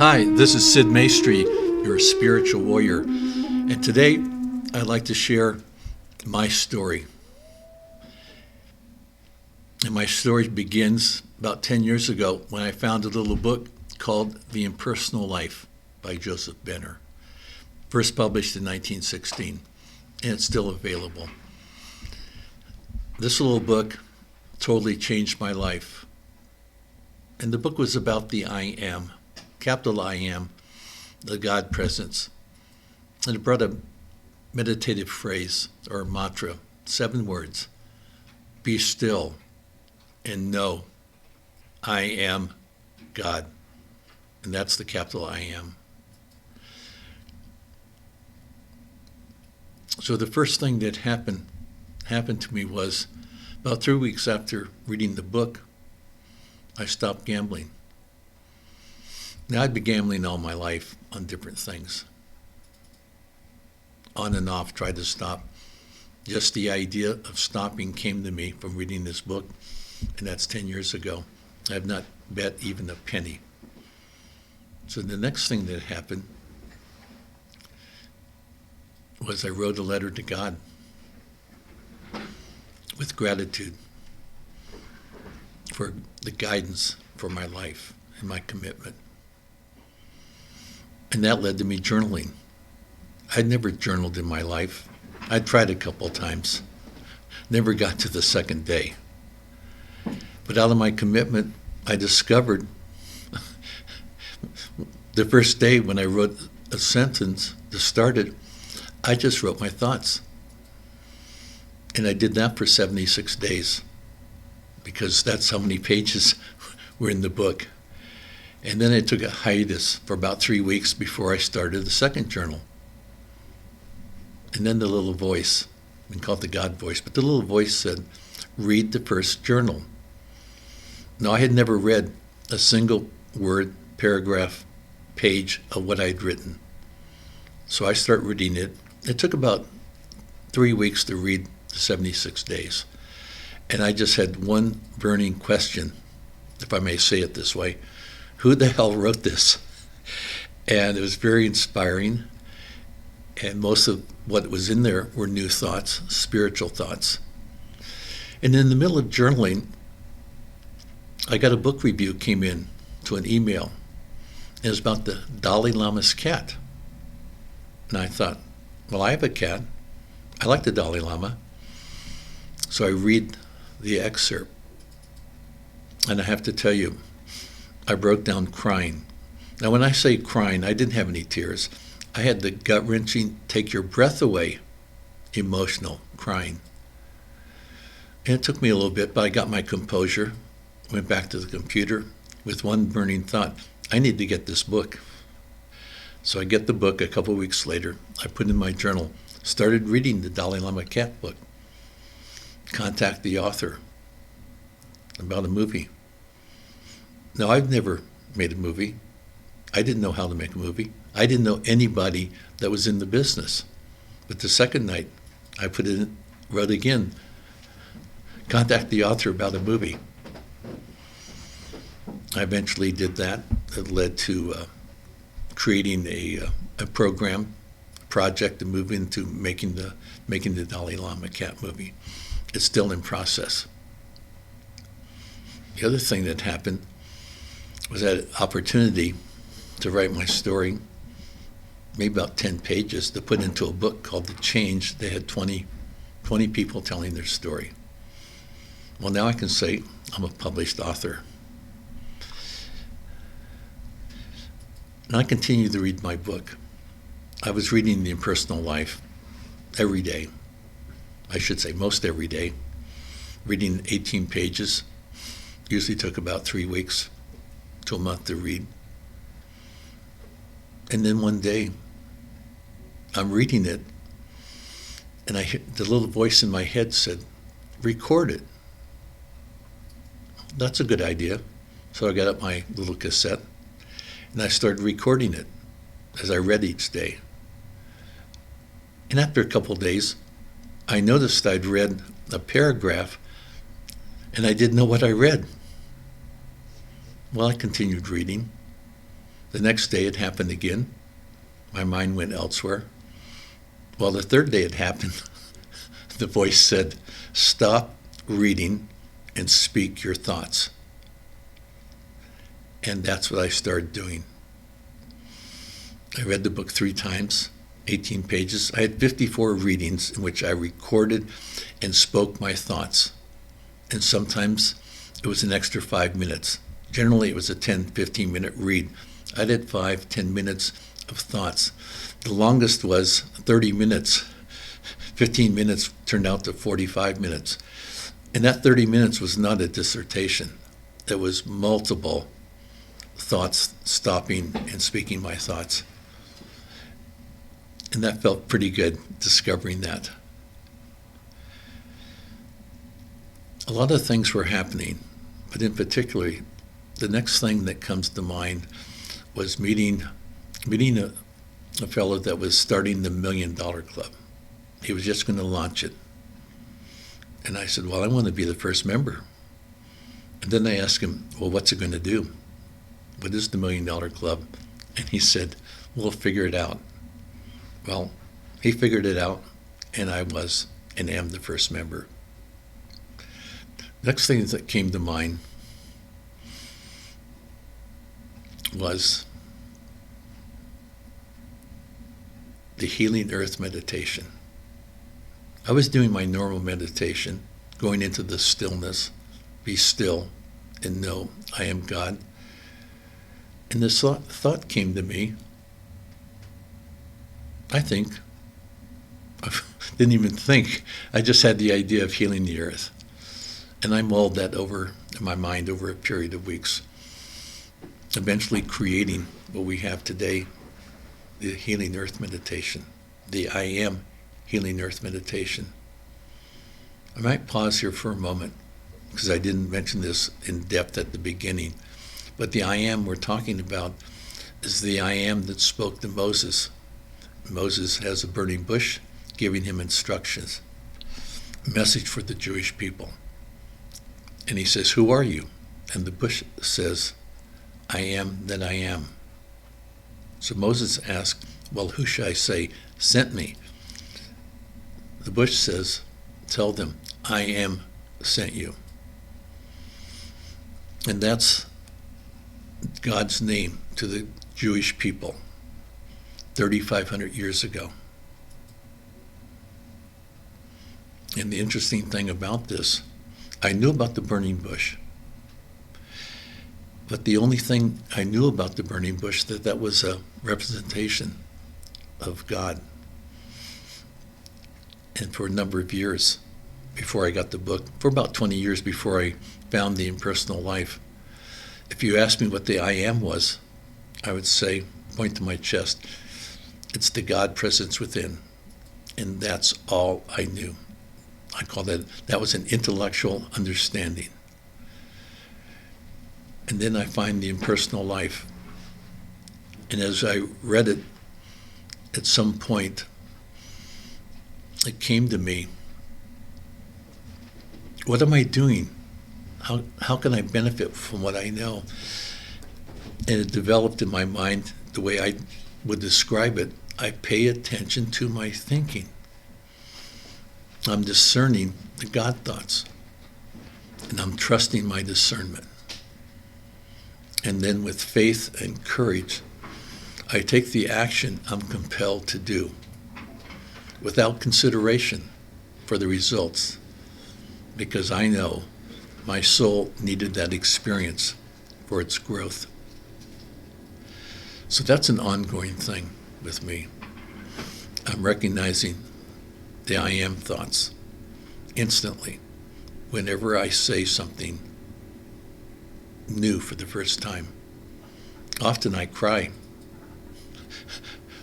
Hi, this is Sid Maestri, your spiritual warrior, and today I'd like to share my story. And my story begins about 10 years ago when I found a little book called The Impersonal Life by Joseph Benner, first published in 1916, and it's still available. This little book totally changed my life. And the book was about the I Am, capital I Am, the God presence. And it brought a meditative phrase or mantra, 7 words: be still and know I am God. And that's the capital I Am. So the first thing that happened to me was about 3 weeks after reading the book, I stopped gambling. Now, I'd been gambling all my life on different things. On and off, tried to stop. Just the idea of stopping came to me from reading this book, and that's 10 years ago. I have not bet even a penny. So the next thing that happened was I wrote a letter to God with gratitude for the guidance for my life and my commitment. And that led to me journaling. I'd never journaled in my life. I tried a couple times. Never got to the second day. But out of my commitment, I discovered the first day when I wrote a sentence to start it, I just wrote my thoughts. And I did that for 76 days because that's how many pages were in the book. And then I took a hiatus for about 3 weeks before I started the second journal. And then the little voice, we call it the God voice, but the little voice said, read the first journal. Now, I had never read a single word, paragraph, page of what I'd written. So I started reading it. It took about 3 weeks to read the 76 days. And I just had one burning question, if I may say it this way: who the hell wrote this? And it was very inspiring. And most of what was in there were new thoughts, spiritual thoughts. And in the middle of journaling, I got a book review came in to an email. It was about the Dalai Lama's cat. And I thought, well, I have a cat. I like the Dalai Lama. So I read the excerpt. And I have to tell you, I broke down crying. Now, when I say crying, I didn't have any tears. I had the gut-wrenching, take your breath away, emotional crying. And it took me a little bit, but I got my composure, went back to the computer with one burning thought: I need to get this book. So I get the book a couple of weeks later. I put in my journal, started reading the Dalai Lama cat book, contact the author about a movie. Now, I've never made a movie. I didn't know how to make a movie. I didn't know anybody that was in the business. But the second night, I put it in, wrote again, contact the author about a movie. I eventually did that. It led to creating a project to move into making the Dalai Lama cat movie. It's still in process. The other thing that happened was that opportunity to write my story, maybe about 10 pages, to put into a book called The Change. They had 20 people telling their story. Well, now I can say I'm a published author. And I continue to read my book. I was reading The Impersonal Life every day. I should say most every day. Reading 18 pages. Usually took about 3 weeks to a month to read. And then one day, I'm reading it, and the little voice in my head said, record it. That's a good idea. So I got up my little cassette, and I started recording it as I read each day. And after a couple of days, I noticed I'd read a paragraph, and I didn't know what I read. Well, I continued reading. The next day it happened again. My mind went elsewhere. Well, the third day it happened. The voice said, "Stop reading and speak your thoughts." And that's what I started doing. I read the book 3 times, 18 pages. I had 54 readings in which I recorded and spoke my thoughts. And sometimes it was an extra 5 minutes. Generally, it was a 10, 15-minute read. I did 5, 10 minutes of thoughts. The longest was 30 minutes. 15 minutes turned out to 45 minutes. And that 30 minutes was not a dissertation. It was multiple thoughts, stopping and speaking my thoughts. And that felt pretty good, discovering that. A lot of things were happening, but in particular, the next thing that comes to mind was meeting a fellow that was starting the $1 Million Club. He was just going to launch it. And I said, well, I want to be the first member. And then I asked him, well, what's it going to do? What is the $1 Million Club? And he said, we'll figure it out. Well, he figured it out, and I was and am the first member. Next thing that came to mind was the Healing Earth meditation. I was doing my normal meditation, going into the stillness, be still and know I am God. And this thought came to me. I didn't even think. I just had the idea of healing the earth. And I mulled that over in my mind over a period of weeks, eventually creating what we have today, the Healing Earth meditation, the I Am Healing Earth meditation. I might pause here for a moment because I didn't mention this in depth at the beginning, but the I Am we're talking about is the I Am that spoke to Moses. Moses has a burning bush giving him instructions, a message for the Jewish people. And he says, who are you? And the bush says, I am that I am. So Moses asked, well, who should I say sent me? The bush says, tell them, I am sent you. And that's God's name to the Jewish people 3,500 years ago. And the interesting thing about this, I knew about the burning bush, but the only thing I knew about the burning bush, that was a representation of God. And for a number of years before I got the book, for about 20 years before I found the Impersonal Life, if you asked me what the I Am was, I would say, point to my chest, it's the God presence within. And that's all I knew. I call that was an intellectual understanding. And then I find the Impersonal Life. And as I read it, at some point, it came to me, what am I doing? How can I benefit from what I know? And it developed in my mind the way I would describe it. I pay attention to my thinking. I'm discerning the God thoughts, and I'm trusting my discernment. And then with faith and courage, I take the action I'm compelled to do without consideration for the results, because I know my soul needed that experience for its growth. So that's an ongoing thing with me. I'm recognizing the I Am thoughts instantly whenever I say something new for the first time. Often I cry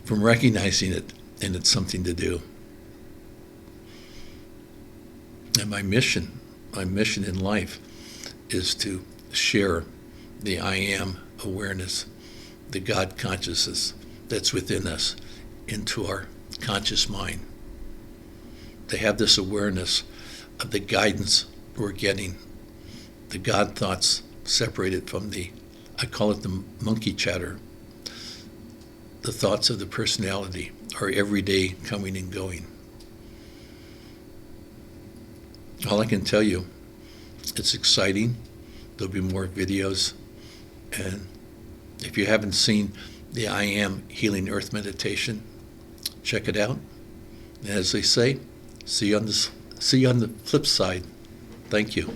from recognizing it, and it's something to do. And my mission in life is to share the I Am awareness, the God consciousness that's within us into our conscious mind. To have this awareness of the guidance we're getting, the God thoughts separated from I call it the monkey chatter the thoughts of the personality are every day coming and going. All I can tell you, it's exciting. There'll be more videos. And if you haven't seen the I Am Healing Earth meditation, check it out. And as they say, see you on the flip side. Thank you.